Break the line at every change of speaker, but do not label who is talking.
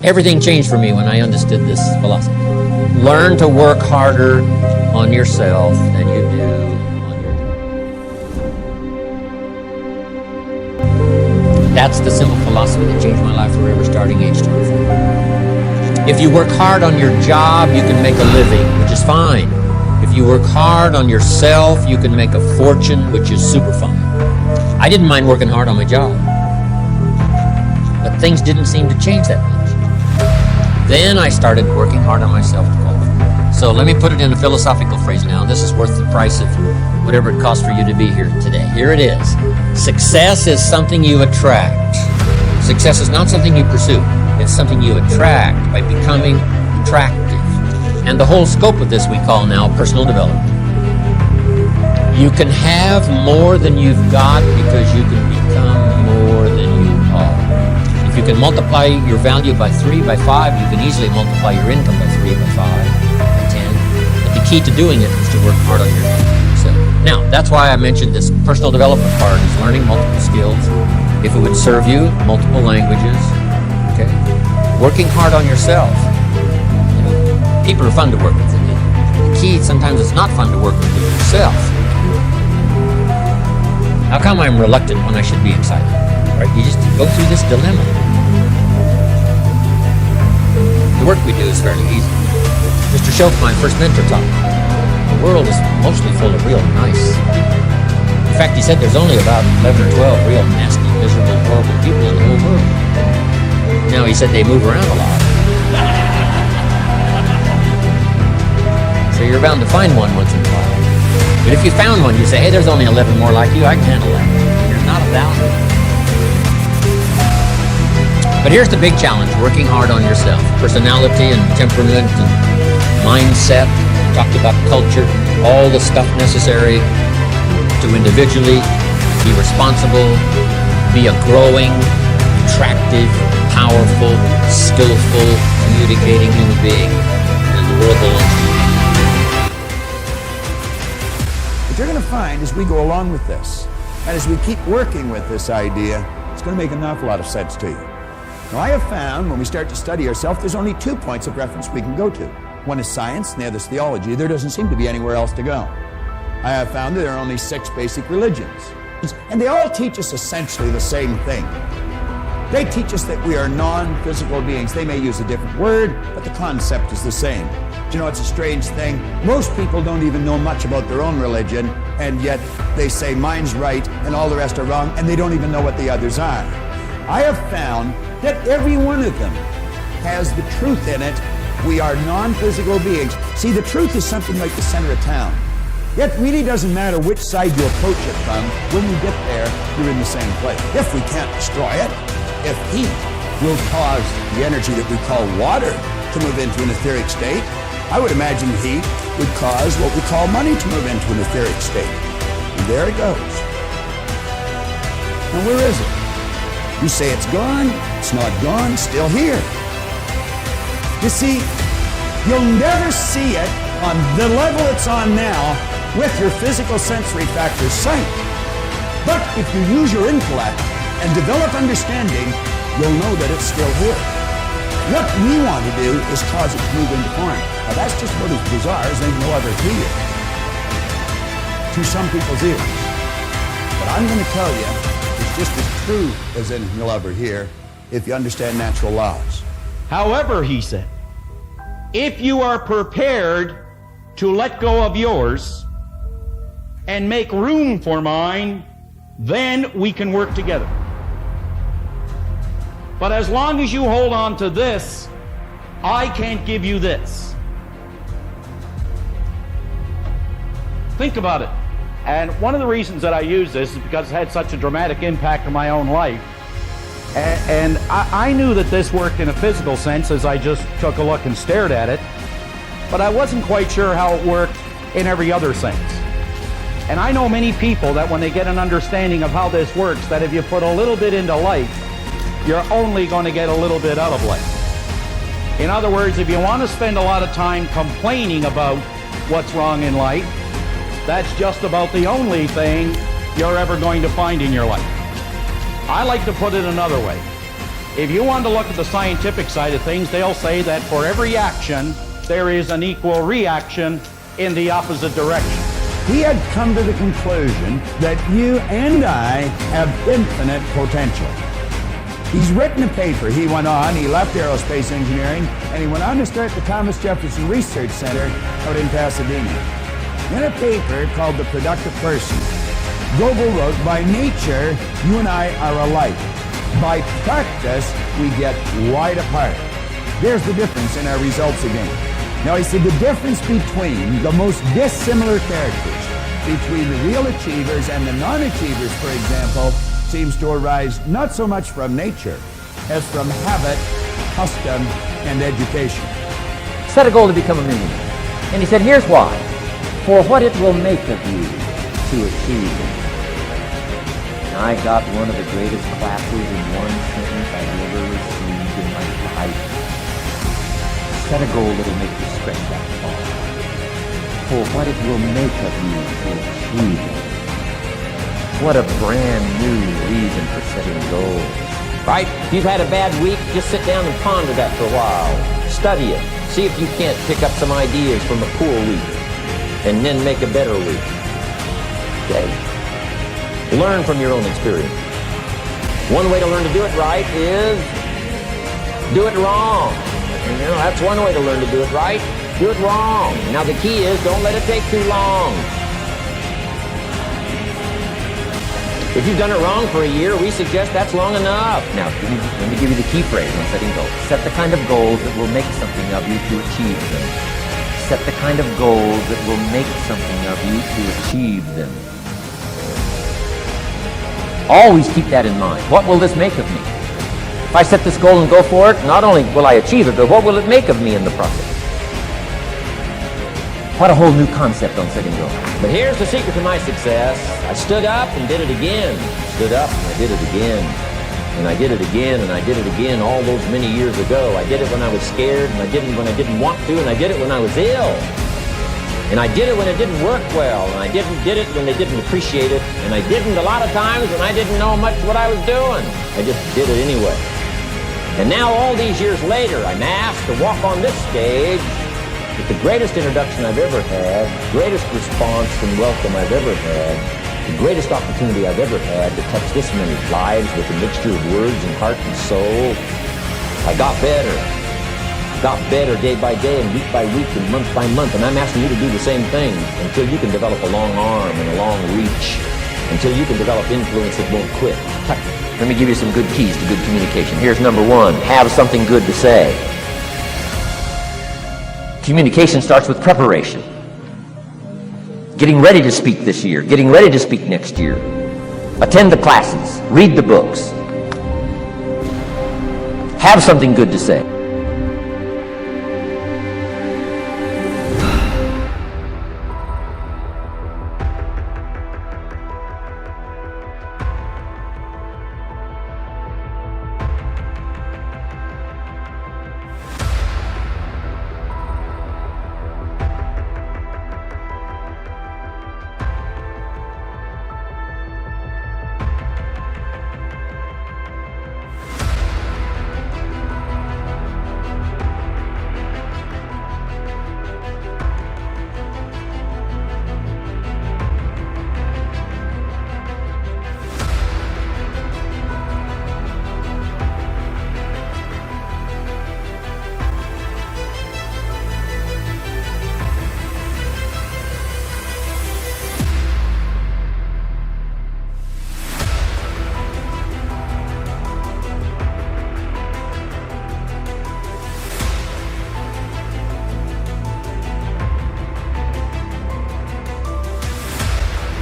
Everything changed for me when I understood this philosophy. Learn to work harder on yourself than you do on your job. That's the simple philosophy that changed my life forever, starting age 24. If you work hard on your job, you can make a living, which is fine. If you work hard on yourself, you can make a fortune, which is super fine. I didn't mind working hard on my job, but things didn't seem to change that much. Then I started working hard on myself to qualify. So let me put it in a philosophical phrase now. This is worth the price of whatever it costs for you to be here today. Here it is. Success is something you attract. Success is not something you pursue. It's something you attract by becoming attractive. And the whole scope of this we call now personal development. You can have more than you've got because you can become more than you are. If you can multiply your value by 3, by 5, you can easily multiply your income by 3, by 5, by 10. But the key to doing it is to work hard on yourself. Now, that's why I mentioned this personal development part is learning multiple skills. If it would serve you, multiple languages. Okay? Working hard on yourself. People are fun to work with. The key, sometimes it's not fun to work with yourself. How come I'm reluctant when I should be excited? Right? You just go through this dilemma. The work we do is fairly easy. Mr. Schultz, my first mentor, taught me the world is mostly full of real nice. In fact, he said there's only about 11 or 12 real nasty, miserable, horrible people in the whole world. Now, he said they move around a lot. So you're bound to find one once in a while. But if you found one, you say, hey, there's only 11 more like you, I can handle that. There's not 1,000. But here's the big challenge, working hard on yourself. Personality and temperament and mindset. We talked about culture, all the stuff necessary to individually be responsible, be a growing, attractive, powerful, skillful, communicating human being. And the world belongs to you.
What you're going to find as we go along with this, and as we keep working with this idea, it's going to make an awful lot of sense to you. Now, I have found when we start to study ourselves, there's only 2 points of reference we can go to. One is science, and the other is theology. There doesn't seem to be anywhere else to go. I have found that there are only 6 basic religions, and they all teach us essentially the same thing. They teach us that we are non-physical beings. They may use a different word, but the concept is the same. Do you know, it's a strange thing. Most people don't even know much about their own religion, and yet they say mine's right and all the rest are wrong, and they don't even know what the others are. I have found that every one of them has the truth in it. We are non-physical beings. See, the truth is something like the center of town. It really doesn't matter which side you approach it from. When you get there, you're in the same place. If we can't destroy it, if heat will cause the energy that we call water to move into an etheric state, I would imagine heat would cause what we call money to move into an etheric state. And there it goes. Now, where is it? You say it's gone. It's not gone. It's still here. You see, you'll never see it on the level it's on now with your physical sensory factors sight. But if you use your intellect and develop understanding, you'll know that it's still here. What we want to do is cause it to move into form. Now, that's just about as bizarre as ain't no other to you, to some people's ears. But I'm going to tell you, it's just as true as anything you'll ever hear if you understand natural laws.
However, he said, if you are prepared to let go of yours and make room for mine, then we can work together. But as long as you hold on to this, I can't give you this. Think about it. And one of the reasons that I use this is because it had such a dramatic impact on my own life. And I knew that this worked in a physical sense as I just took a look and stared at it, but I wasn't quite sure how it worked in every other sense. And I know many people that when they get an understanding of how this works, that if you put a little bit into life, you're only going to get a little bit out of life. In other words, if you want to spend a lot of time complaining about what's wrong in life, that's just about the only thing you're ever going to find in your life. I like to put it another way. If you want to look at the scientific side of things, they'll say that for every action, there is an equal reaction in the opposite direction.
He had come to the conclusion that you and I have infinite potential. He's written a paper. He went on, he left aerospace engineering, and he went on to start the Thomas Jefferson Research Center out in Pasadena. In a paper called The Productive Person, Goebel wrote, by nature, you and I are alike. By practice, we get wide apart. There's the difference in our results again. Now, he said the difference between the most dissimilar characters, between the real achievers and the non-achievers, for example, seems to arise not so much from nature as from habit, custom, and education.
Set a goal to become a millionaire. And he said, here's why. For what it will make of you to achieve it. And I got one of the greatest classes in one sentence I've ever received in my life. Set a goal that'll make you stretch that far. For what it will make of you to achieve it. What a brand new reason for setting goals. Right? If you've had a bad week, just sit down and ponder that for a while. Study it. See if you can't pick up some ideas from a poor week and then make a better week. Okay? Learn from your own experience. One way to learn to do it right is do it wrong. You know, that's one way to learn to do it right. Do it wrong. Now the key is don't let it take too long. If you've done it wrong for a year, we suggest that's long enough. Now, let me give you the key phrase when setting goals. Set the kind of goals that will make something of you to achieve them. Set the kind of goals that will make something of you to achieve them. Always keep that in mind. What will this make of me? If I set this goal and go for it, not only will I achieve it, but what will it make of me in the process? What a whole new concept on setting goals. But here's the secret to my success. I stood up and did it again. Stood up and I did it again. And I did it again and I did it again all those many years ago. I did it when I was scared and I did it when I didn't want to and I did it when I was ill. And I did it when it didn't work well and I did it when they didn't appreciate it. And I didn't a lot of times when I didn't know much what I was doing. I just did it anyway. And now all these years later, I'm asked to walk on this stage with the greatest introduction I've ever had, greatest response and welcome I've ever had, the greatest opportunity I've ever had to touch this many lives with a mixture of words and heart and soul. I got better day by day and week by week and month by month, and I'm asking you to do the same thing until you can develop a long arm and a long reach, until you can develop influence that won't quit. Let me give you some good keys to good communication. Here's number one, have something good to say. Communication starts with preparation. Getting ready to speak this year, getting ready to speak next year. Attend the classes, read the books. Have something good to say.